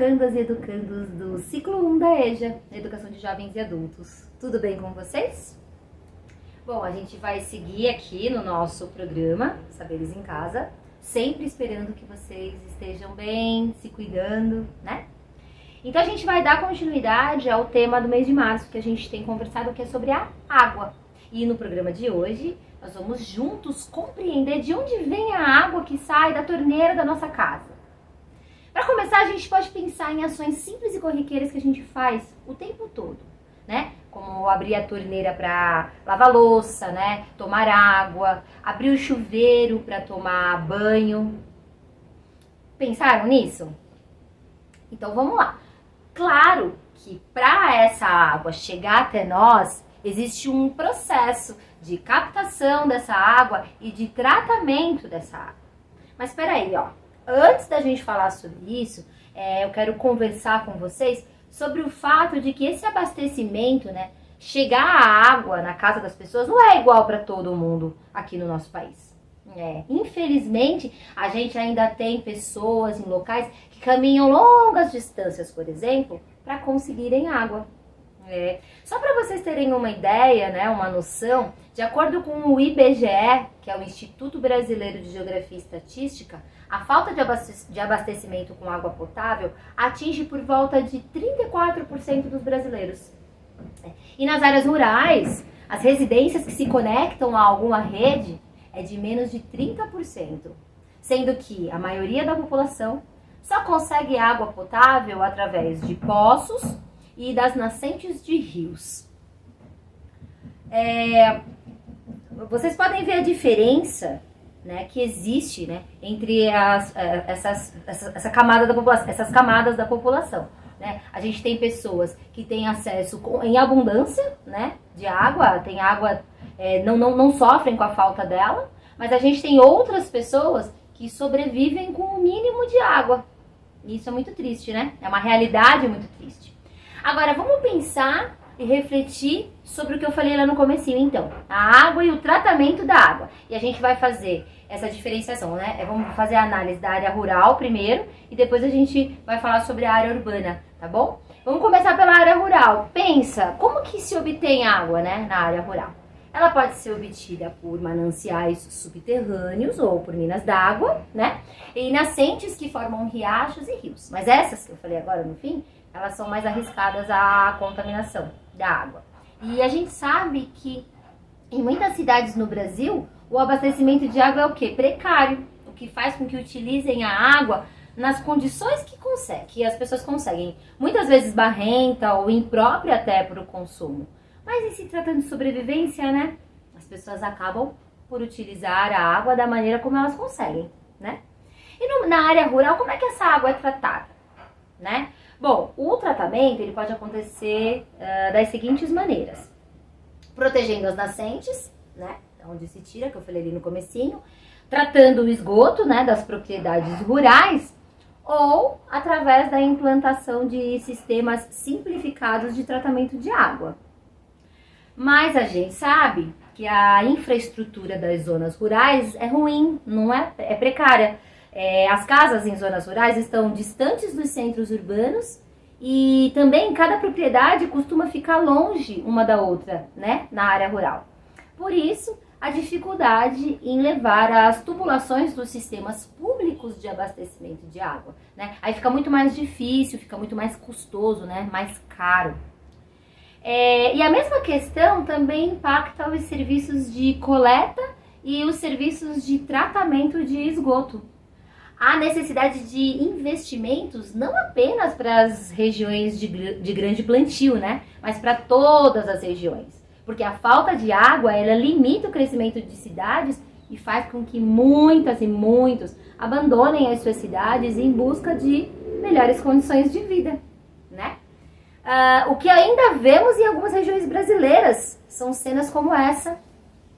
educandas e educandos do ciclo 1 da EJA, Educação de Jovens e Adultos. Tudo bem com vocês? Bom, a gente vai seguir aqui no nosso programa Saberes em Casa, sempre esperando que vocês estejam bem, se cuidando, né? Então a gente vai dar continuidade ao tema do mês de março que a gente tem conversado, que é sobre a água. E no programa de hoje, nós vamos juntos compreender de onde vem a água que sai da torneira da nossa casa. Para começar, a gente pode pensar em ações simples e corriqueiras que a gente faz o tempo todo, né? Como abrir a torneira para lavar louça, né? Tomar água, abrir o chuveiro para tomar banho. Pensaram nisso? Então vamos lá. Claro que para essa água chegar até nós, existe um processo de captação dessa água e de tratamento dessa água. Mas espera aí, ó. Antes da gente falar sobre isso, eu quero conversar com vocês sobre o fato de que esse abastecimento, né, chegar a água na casa das pessoas não é igual para todo mundo aqui no nosso país. Infelizmente, a gente ainda tem pessoas em locais que caminham longas distâncias, por exemplo, para conseguirem água. Só para vocês terem uma ideia, né, uma noção, de acordo com o IBGE, que é o Instituto Brasileiro de Geografia e Estatística, a falta de abastecimento com água potável atinge por volta de 34% dos brasileiros. E nas áreas rurais, as residências que se conectam a alguma rede é de menos de 30%, sendo que a maioria da população só consegue água potável através de poços e das nascentes de rios. Vocês podem ver a diferença, né, que existe, né, entre essa camada da população, essas camadas da população. Né? A gente tem pessoas que têm acesso em abundância, né, de água, tem água, não sofrem com a falta dela, mas a gente tem outras pessoas que sobrevivem com o mínimo de água. Isso é muito triste, né? É uma realidade muito triste. Agora, vamos pensar e refletir sobre o que eu falei lá no comecinho, então. A água e o tratamento da água. E a gente vai fazer essa diferenciação, né? Vamos fazer a análise da área rural primeiro e depois a gente vai falar sobre a área urbana, tá bom? Vamos começar pela área rural. Pensa, como que se obtém água, né, na área rural? Ela pode ser obtida por mananciais subterrâneos ou por minas d'água, né? E nascentes que formam riachos e rios. Mas essas que eu falei agora no fim, elas são mais arriscadas à contaminação da água. E a gente sabe que em muitas cidades no Brasil, o abastecimento de água é o quê? Precário. O que faz com que utilizem a água nas condições que as pessoas conseguem. Muitas vezes barrenta ou imprópria até para o consumo. Mas em se tratando de sobrevivência, né? As pessoas acabam por utilizar a água da maneira como elas conseguem, né? E na área rural, como é que essa água é tratada, né? Bom, o tratamento ele pode acontecer das seguintes maneiras. Protegendo as nascentes, né? Onde se tira, que eu falei ali no comecinho. Tratando o esgoto, né? Das propriedades rurais. Ou através da implantação de sistemas simplificados de tratamento de água. Mas a gente sabe que a infraestrutura das zonas rurais é ruim, não é precária. As casas em zonas rurais estão distantes dos centros urbanos e também cada propriedade costuma ficar longe uma da outra, né, na área rural. Por isso, a dificuldade em levar as tubulações dos sistemas públicos de abastecimento de água, né? Aí fica muito mais difícil, fica muito mais custoso, né, mais caro. E a mesma questão também impacta os serviços de coleta e os serviços de tratamento de esgoto. Há necessidade de investimentos não apenas para as regiões de grande plantio, né? Mas para todas as regiões. Porque a falta de água, ela limita o crescimento de cidades e faz com que muitas e muitos abandonem as suas cidades em busca de melhores condições de vida, né? O que ainda vemos em algumas regiões brasileiras são cenas como essa,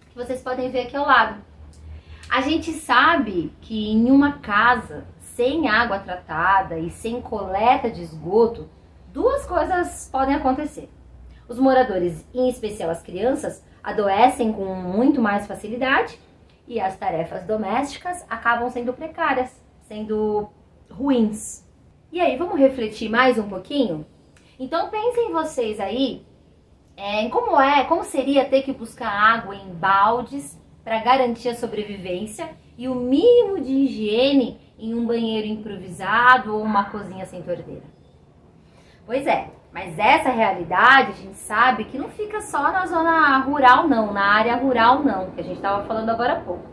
que vocês podem ver aqui ao lado. A gente sabe que em uma casa sem água tratada e sem coleta de esgoto, duas coisas podem acontecer. Os moradores, em especial as crianças, adoecem com muito mais facilidade e as tarefas domésticas acabam sendo precárias, sendo ruins. E aí, vamos refletir mais um pouquinho? Então pensem vocês aí em como seria ter que buscar água em baldes para garantir a sobrevivência e o mínimo de higiene em um banheiro improvisado ou uma cozinha sem torneira. Pois é, mas essa realidade a gente sabe que não fica só na zona rural não, na área rural não, que a gente estava falando agora há pouco.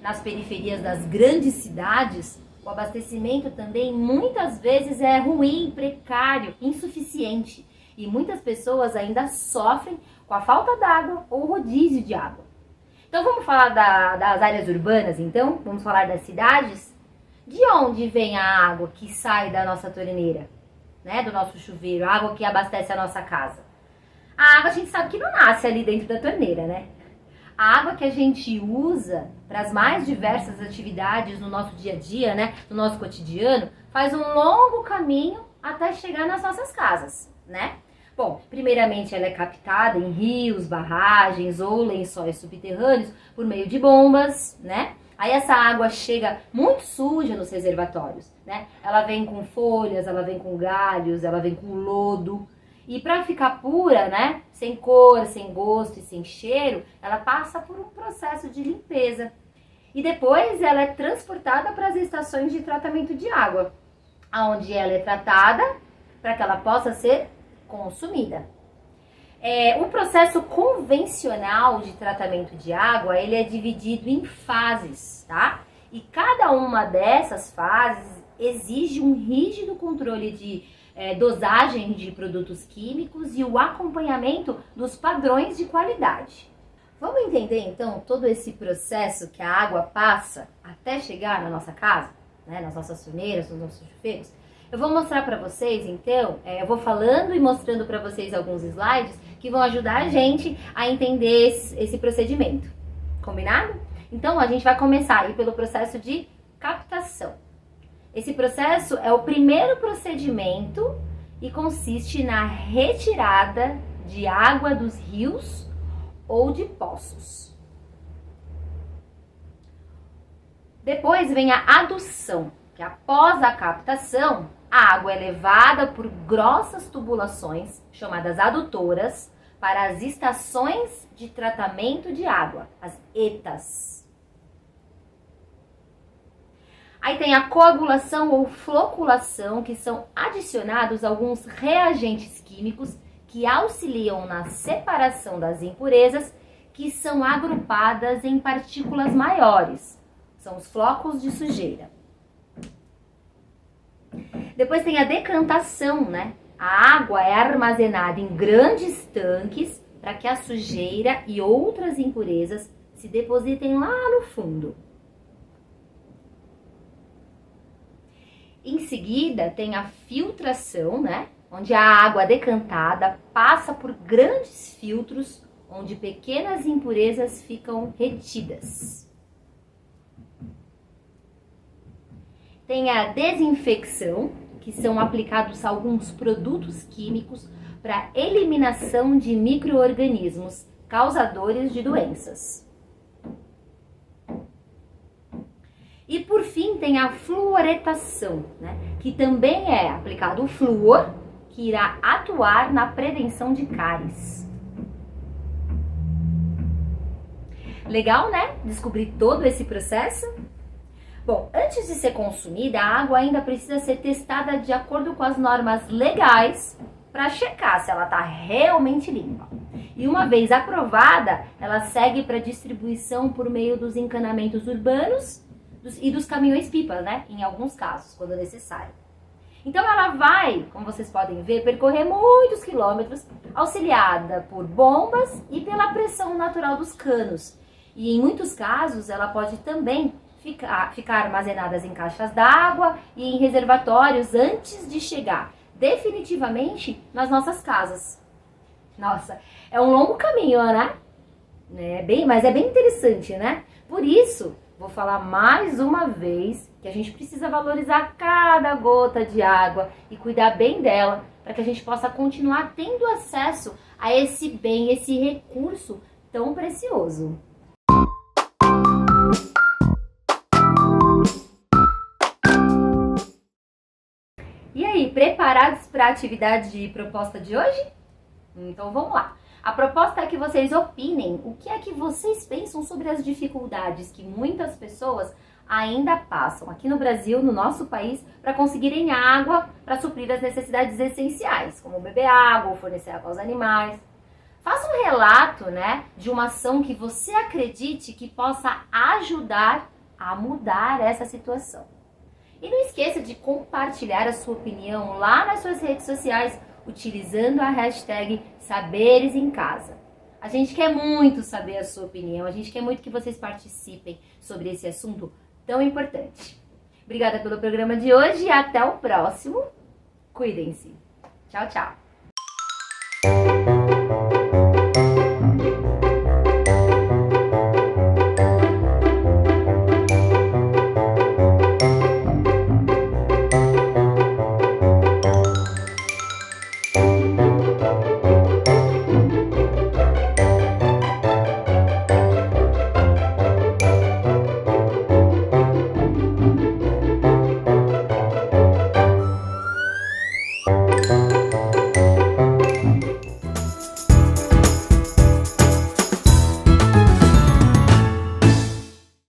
Nas periferias das grandes cidades, o abastecimento também muitas vezes é ruim, precário, insuficiente. E muitas pessoas ainda sofrem com a falta d'água ou rodízio de água. Então vamos falar das áreas urbanas então? Vamos falar das cidades? De onde vem a água que sai da nossa torneira? Né, do nosso chuveiro, a água que abastece a nossa casa? A água a gente sabe que não nasce ali dentro da torneira, né? A água que a gente usa para as mais diversas atividades no nosso dia a dia, né, no nosso cotidiano, faz um longo caminho até chegar nas nossas casas, né? Bom, primeiramente ela é captada em rios, barragens ou lençóis subterrâneos por meio de bombas, né? Aí essa água chega muito suja nos reservatórios, né? Ela vem com folhas, ela vem com galhos, ela vem com lodo. E para ficar pura, né? Sem cor, sem gosto e sem cheiro, ela passa por um processo de limpeza. E depois ela é transportada para as estações de tratamento de água, onde ela é tratada para que ela possa ser consumida. O processo convencional de tratamento de água, ele é dividido em fases, tá? E cada uma dessas fases exige um rígido controle de dosagem de produtos químicos e o acompanhamento dos padrões de qualidade. Vamos entender então todo esse processo que a água passa até chegar na nossa casa, né? Nas nossas torneiras, nos nossos chuveiros? Eu vou mostrar para vocês, então, eu vou falando e mostrando para vocês alguns slides que vão ajudar a gente a entender esse procedimento. Combinado? Então, a gente vai começar aí pelo processo de captação. Esse processo é o primeiro procedimento e consiste na retirada de água dos rios ou de poços. Depois vem a adução, que após a captação, a água é levada por grossas tubulações, chamadas adutoras, para as estações de tratamento de água, as ETAs. Aí tem a coagulação ou floculação, que são adicionados alguns reagentes químicos que auxiliam na separação das impurezas, que são agrupadas em partículas maiores. São os flocos de sujeira. Depois tem a decantação, né? A água é armazenada em grandes tanques para que a sujeira e outras impurezas se depositem lá no fundo. Em seguida, tem a filtração, né? Onde a água decantada passa por grandes filtros, onde pequenas impurezas ficam retidas. Tem a desinfecção, que são aplicados alguns produtos químicos para eliminação de micro-organismos causadores de doenças. E por fim tem a fluoretação, né, que também é aplicado o flúor, que irá atuar na prevenção de cáries. Legal, né? Descobrir todo esse processo? Bom, antes de ser consumida, a água ainda precisa ser testada de acordo com as normas legais para checar se ela está realmente limpa. E uma vez aprovada, ela segue para distribuição por meio dos encanamentos urbanos e dos caminhões-pipa, né? Em alguns casos, quando necessário. Então ela vai, como vocês podem ver, percorrer muitos quilômetros, auxiliada por bombas e pela pressão natural dos canos. E em muitos casos, ela pode também ficar armazenadas em caixas d'água e em reservatórios antes de chegar definitivamente nas nossas casas. Nossa, é um longo caminho, né? Mas é bem interessante, né? Por isso, vou falar mais uma vez que a gente precisa valorizar cada gota de água e cuidar bem dela para que a gente possa continuar tendo acesso a esse bem, esse recurso tão precioso. E preparados para a atividade de proposta de hoje? Então vamos lá. A proposta é que vocês opinem o que é que vocês pensam sobre as dificuldades que muitas pessoas ainda passam aqui no Brasil, no nosso país, para conseguirem água para suprir as necessidades essenciais, como beber água ou fornecer água aos animais. Faça um relato, né, de uma ação que você acredite que possa ajudar a mudar essa situação. E não esqueça de compartilhar a sua opinião lá nas suas redes sociais, utilizando a hashtag Saberes em Casa. A gente quer muito saber a sua opinião, a gente quer muito que vocês participem sobre esse assunto tão importante. Obrigada pelo programa de hoje e até o próximo. Cuidem-se. Tchau, tchau.